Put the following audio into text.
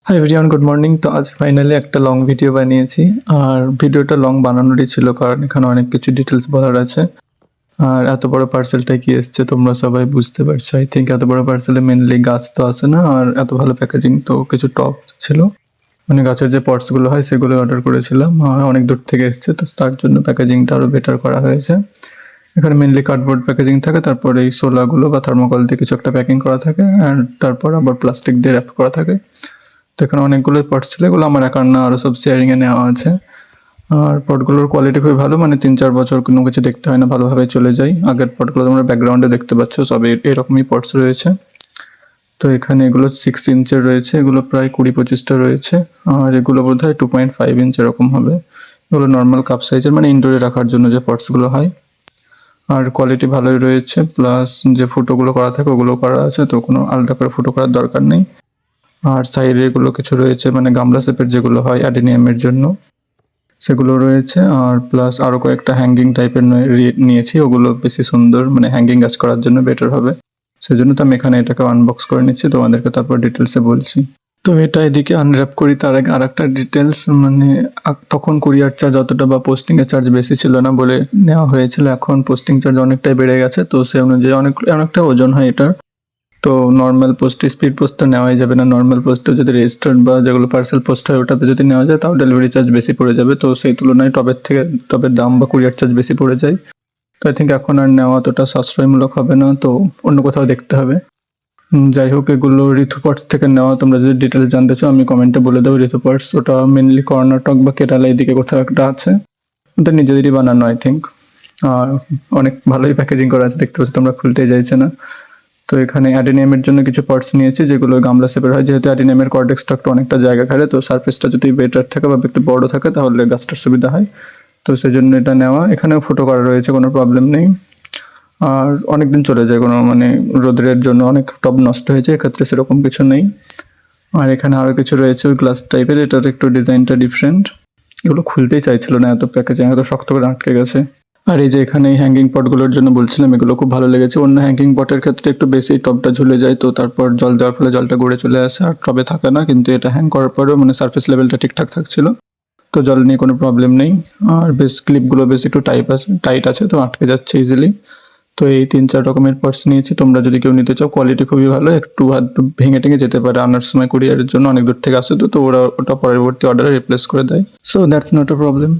Hi everyone, good morning. তো আজ finally একটা লং ভিডিও বানিয়েছি। আর ভিডিওটা লং বানানোরই ছিল, কারণ এখানে অনেক কিছু ডিটেলস বলার আছে। আর এত বড় পার্সেলটা কি এসছে তোমরা সবাই বুঝতে পারছো। আই থিঙ্ক এত বড় পার্সেলে মেনলি গাছ তো আসে না, আর এত ভালো প্যাকেজিং তো কিছু টপ ছিল, মানে গাছের যে পটসগুলো হয় সেগুলো অর্ডার করেছিলাম। আর অনেক দূর থেকে এসছে, তো তার জন্য প্যাকেজিংটা আরও বেটার করা হয়েছে। এখানে মেনলি কার্ডবোর্ড প্যাকেজিং থাকে, তারপরে এই সোলাগুলো বা থার্মোকল দিয়ে কিছু একটা প্যাকিং করা থাকে, আর তারপর আবার প্লাস্টিক দিয়ে র্যাপ করা থাকে। তো এখানে অনেকগুলো পট ছিল, এগুলো আমার একার না, আরও সব শেয়ারিংয়ে নেওয়া আছে। আর পটগুলোর কোয়ালিটি খুবই ভালো, মানে 3-4 বছর কোনো কিছু দেখতে হয় না, ভালোভাবে চলে যায়। আগের পটগুলো তোমরা ব্যাকগ্রাউন্ডে দেখতে পাচ্ছ, সব এরকমই পটস রয়েছে। তো এখানে এগুলো 6 ইঞ্চের রয়েছে, এগুলো প্রায় 20-25টা রয়েছে। আর এগুলো বোধ হয় 2.5 ইঞ্চ এরকম হবে। এগুলো নর্মাল কাপ সাইজের, মানে ইনডোরে রাখার জন্য যে পটসগুলো হয়। আর কোয়ালিটি ভালোই রয়েছে, প্লাস যে ফুটোগুলো করা থাকে ওগুলো করা আছে, তো কোনো আলাদা করে ফুটো করার দরকার নেই। আর সাইডে এগুলো কিছু রয়েছে, মানে গামলা শেপের যেগুলো হয় অ্যাডেনিয়ামের জন্য সেগুলো রয়েছে। আর প্লাস আরও কয়েকটা হ্যাঙ্গিং টাইপের নিয়েছি, ওগুলো বেশি সুন্দর, মানে হ্যাঙ্গিং কাজ করার জন্য বেটার হবে। সেজন্য তো আমি এখানে এটাকে আনবক্স করে নিচ্ছি, তোমাদেরকে তারপর ডিটেলসে বলছি। তো এটা এদিকে আনর্যাপ করি, তার আগে আর একটা ডিটেলস, মানে তখন কুরিয়ার চার্জ অতটা বা পোস্টিংয়ের চার্জ বেশি ছিল না বলে নেওয়া হয়েছিল। এখন পোস্টিং চার্জ অনেকটাই বেড়ে গেছে, তো সে অনুযায়ী অনেকটা ওজন হয় এটার। তো নর্মাল পোস্টে স্পিড পোস্ট তো নেওয়াই যাবে না, নর্মাল পোস্টে যদি রেজিস্টার্ড বা যেগুলো পার্সেল পোস্ট হয় ওটাতে যদি নেওয়া যায় তাও ডেলিভারি চার্জ বেশি পড়ে যাবে। তো সেই তুলনায় টবের দাম বা কুরিয়ার চার্জ বেশি পড়ে যায়। তো আই থিঙ্ক এখন আর নেওয়া অতটা সাশ্রয়মূলক হবে না, তো অন্য কোথাও দেখতে হবে। যাই হোক, এগুলো ঋতুপর্স থেকে নেওয়া। তোমরা যদি ডিটেলস জানতে চাও আমি কমেন্টে বলে দেবো। ঋতুপর্স ওটা মেনলি কর্ণাটক বা কেরালা এদিকে কোথাও একটা আছে, ওটা নিজেদেরই বানানো আই থিঙ্ক। আর অনেক ভালোই প্যাকেজিং করা আছে, দেখতে পাচ্ছ তোমরা, খুলতেই চাইছে না। তো এখানে অ্যাডেনিয়ামের জন্য কিছু পটস নিয়েছি, যেগুলো গামলা শেপের হয়, যেহেতু অ্যাডেনিয়ামের কর্ড এক্সট্রাক্ট অনেকটা জায়গা ঘাড়ে, তো সারফেসটা যদি বেটার থাকে বা একটু বড় থাকে তাহলে গাছটার সুবিধা হয়। তো সেই জন্য এটা নেওয়া। এখানেও ফুটো করা রয়েছে, কোনো প্রবলেম নেই। আর অনেক দিন চলে যায়, কোনো মানে রোদের জন্য অনেক টব নষ্ট হয়েছে, এক্ষেত্রে সেরকম কিছু নেই। আর এখানে আরও কিছু রয়েছে ওই গ্লাস টাইপের, এটার একটু ডিজাইনটা ডিফারেন্ট। এগুলো খুলতেই চাইছিল না, এত প্যাকেজিং এত শক্ত করে আটকে গেছে। আর এই যে এখানে এই হ্যাঙ্গিং পটগুলোর জন্য বলছিলাম, এগুলো খুব ভালো লেগেছে। অন্য হ্যাঙ্গিং পটের ক্ষেত্রে একটু বেশি টবটা ঝুলে যায়, তো তারপর জল দেওয়ার ফলে জলটা গড়ে চলে আসে আর টবে থাকে না, কিন্তু এটা হ্যাং করার পরেও মানে সারফেস লেভেলটা ঠিকঠাক থাকছিল, তো জল নিয়ে কোনো প্রবলেম নেই। আর বেশ ক্লিপগুলো বেশ একটু টাইট আছে, তো আটকে যাচ্ছে ইজিলি। তো এই 3-4 রকমের পটস নিয়েছি, তোমরা যদি কেউ নিতে চাও কোয়ালিটি খুবই ভালো। একটু ভেঙে টেঙে যেতে পারে আনার সময়, কুরিয়ারের জন্য অনেক দূর থেকে আসে, তো ওরা ওটা পরবর্তী অর্ডারে রিপ্লেস করে দেয়। So that's not a problem.